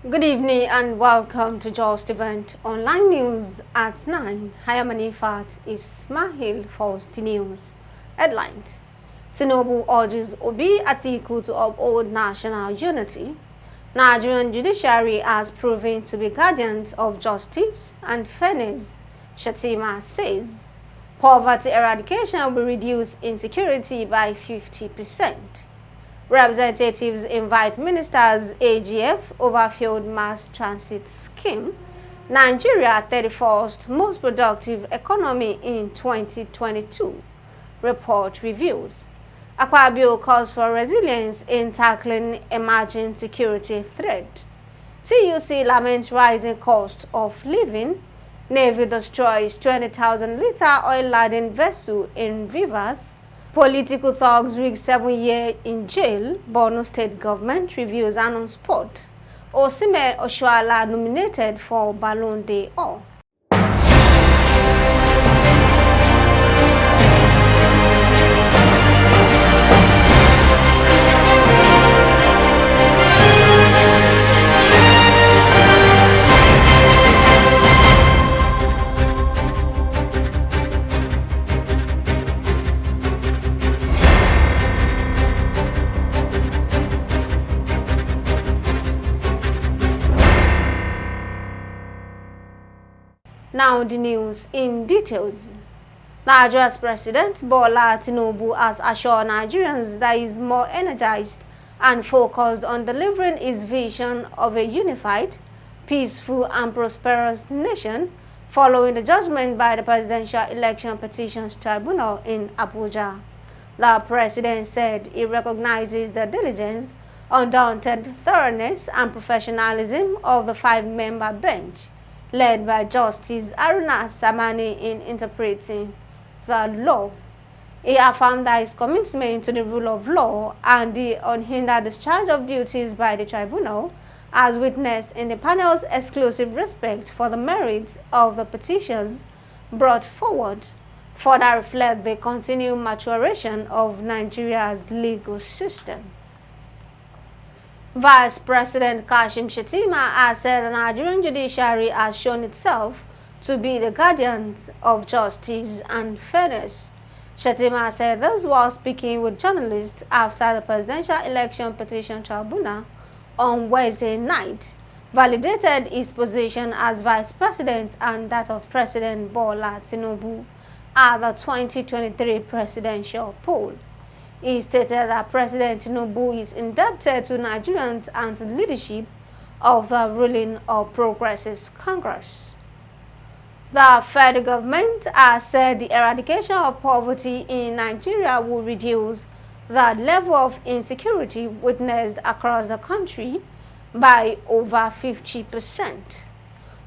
Good evening and welcome to Justeventonline News at 9. I am Anifat Ismail for the news. Headlines: Tinubu urges Obi Atiku to uphold national unity. Nigerian judiciary has proven to be guardians of justice and fairness, Shettima says. Poverty eradication will reduce insecurity by 50%. Representatives invite ministers AGF over failed mass transit scheme. Nigeria 31st most productive economy in 2022. Report reviews. Akpabio calls for resilience in tackling emerging security threat. TUC laments rising cost of living. Navy destroys 20,000-liter oil-laden vessel in rivers. Political thugs rig 7 years in jail. Borno state government reviews and on spot. Osimhen Oshoala nominated for Ballon d'Or. Now the news in details. Nigeria's President Bola Tinubu has assured Nigerians that he is more energized and focused on delivering his vision of a unified, peaceful and prosperous nation following the judgment by the Presidential Election Petitions Tribunal in Abuja. The President said he recognizes the diligence, undaunted thoroughness and professionalism of the 5-member bench led by Justice Aruna Samani in interpreting the law. He affirmed that his commitment to the rule of law and the unhindered discharge of duties by the tribunal, as witnessed in the panel's exclusive respect for the merits of the petitions brought forward, further reflect the continued maturation of Nigeria's legal system. Vice President Shettima has said the Nigerian judiciary has shown itself to be the guardians of justice and fairness. Shettima said this while speaking with journalists after the Presidential Election Petition Tribunal on Wednesday night validated his position as Vice President and that of President Bola Tinubu at the 2023 presidential poll. He stated that President Tinubu is indebted to Nigerians and to the leadership of the ruling All Progressives Congress. The federal government has said the eradication of poverty in Nigeria will reduce the level of insecurity witnessed across the country by over 50%.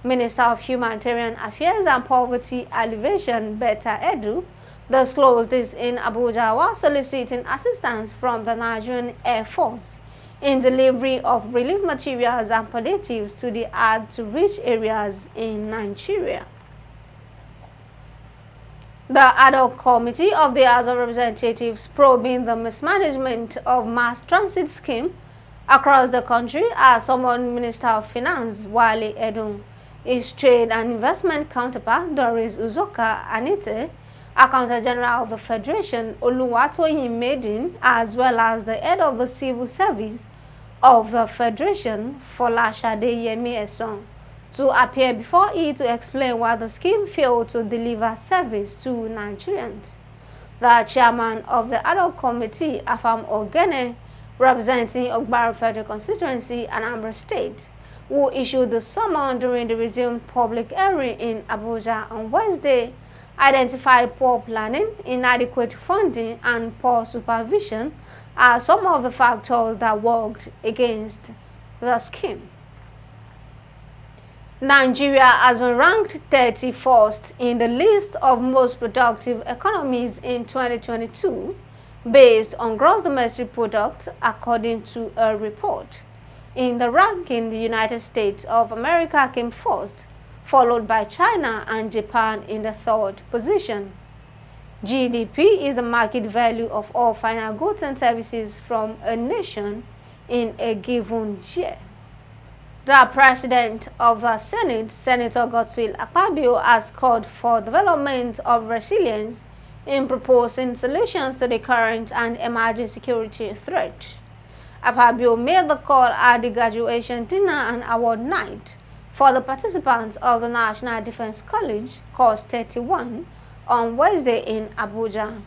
Minister of Humanitarian Affairs and Poverty Alleviation, Betta Edu, disclosed this in Abuja while soliciting assistance from the Nigerian Air Force in delivery of relief materials and palliatives to the hard-to-reach areas in Nigeria. The ad hoc committee of the House of Representatives probing the mismanagement of mass transit scheme across the country has summoned Minister of Finance Wale Edun, his trade and investment counterpart Doris Uzoka Anite, Accountant General of the Federation Oluwatoyin Maiden, as well as the head of the Civil Service of the Federation Folashade Yemi Eson, to appear before it to explain why the scheme failed to deliver service to Nigerians. The chairman of the ad hoc committee, Afam Ogene, representing Ogbara Federal Constituency, Anambra State, who issued the summons during the resumed public hearing in Abuja on Wednesday, identified poor planning, inadequate funding, and poor supervision are some of the factors that worked against the scheme. Nigeria has been ranked 31st in the list of most productive economies in 2022 based on gross domestic product, according to a report. In the ranking, the United States of America came first, followed by China and Japan in the 3rd position. GDP is the market value of all final goods and services from a nation in a given year. The President of the Senate, Senator Govt Akpabio, has called for development of resilience in proposing solutions to the current and emerging security threat. Akpabio made the call at the graduation dinner and award night for the participants of the National Defense College, Course 31, on Wednesday in Abuja.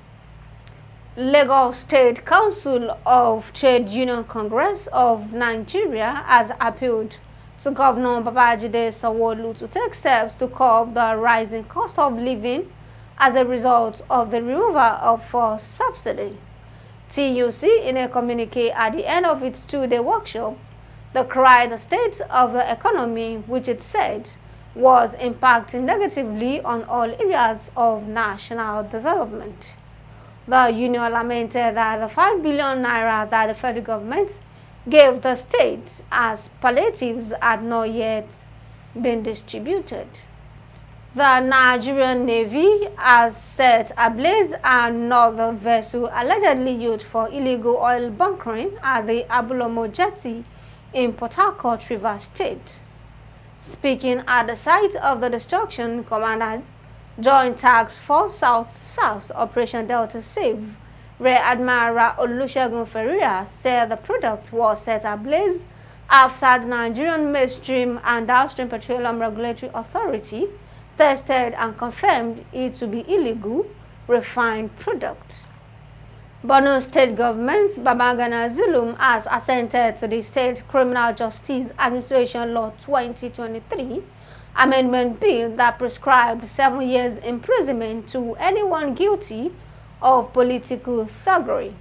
Lagos State Council of Trade Union Congress of Nigeria has appealed to Governor Babajide Sanwo-Olu to take steps to curb the rising cost of living as a result of the removal of fuel subsidy. TUC, in a communique at the end of its two-day workshop, decried the state of the economy, which it said was impacting negatively on all areas of national development. The union lamented that the 5 billion naira that the federal government gave the state as palliatives had not yet been distributed. The Nigerian Navy has set ablaze another vessel allegedly used for illegal oil bunkering at the Abolomo jetty in Port Harcourt, Rivers State. Speaking at the site of the destruction, Commander Joint Task Force South Operation Delta Save, Rear Admiral Olusegun Ferreira, said the product was set ablaze after the Nigerian Midstream and Downstream Petroleum Regulatory Authority tested and confirmed it to be illegal refined product. Borno State Government, Babangana Zulum, has assented to the State Criminal Justice Administration Law 2023 Amendment Bill that prescribed 7 years imprisonment to anyone guilty of political thuggery.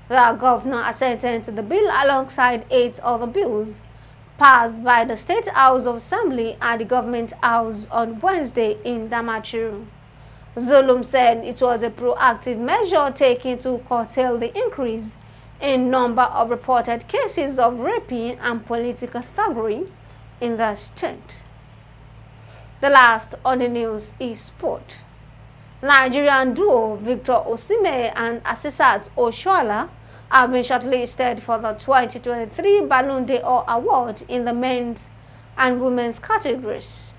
The governor assented to the bill alongside 8 other bills passed by the State House of Assembly and the Government House on Wednesday in Damaturu. Zulum said it was a proactive measure taken to curtail the increase in number of reported cases of raping and political thuggery in the state. The last on the news is sport. Nigerian duo Victor Osimhen and Asisat Oshoala have been shortlisted for the 2023 Ballon d'Or award in the men's and women's categories.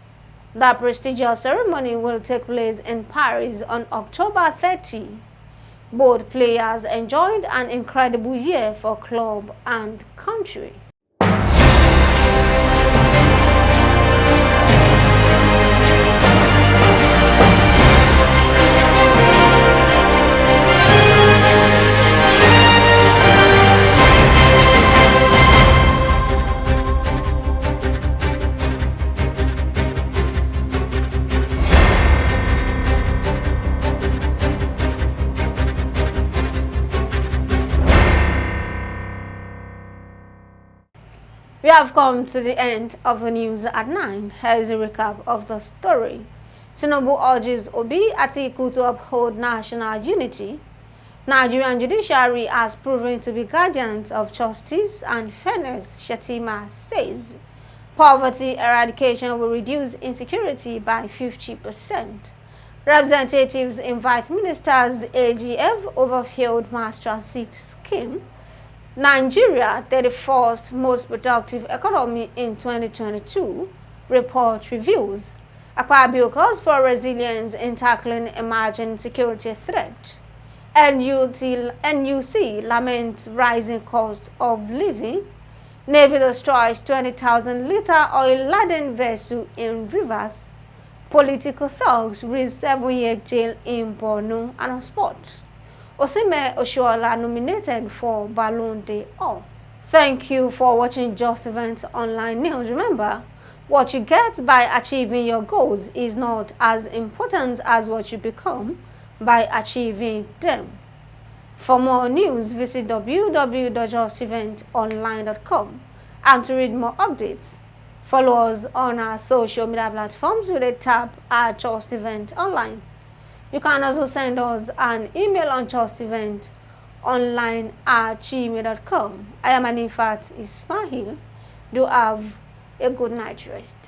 The prestigious ceremony will take place in Paris on October 30. Both players enjoyed an incredible year for club and country. We have come to the end of the news at 9. Here is a recap of the story. Tinubu urges Obi Atiku to uphold national unity. Nigerian judiciary has proven to be guardians of justice and fairness, Shettima says. Poverty eradication will reduce insecurity by 50%. Representatives invite ministers AGF over failed mass transit scheme. Nigeria, 31st most productive economy in 2022, report reveals. Akpabio calls for resilience in tackling emerging security threat. NUC laments rising cost of living. Navy destroys 20,000-liter oil-laden vessel in rivers. Political thugs risk 7-year jail in Borno and on spot. Osimhen Oshoala nominated for Ballon d'Or. Thank you for watching Justeventonline News. Remember, what you get by achieving your goals is not as important as what you become by achieving them. For more news, visit www.justeventonline.com and to read more updates, follow us on our social media platforms with a tab at Justeventonline. You can also send us an email on justeventonline@gmail.com. I am Anifat Ismail. Do have a good night rest.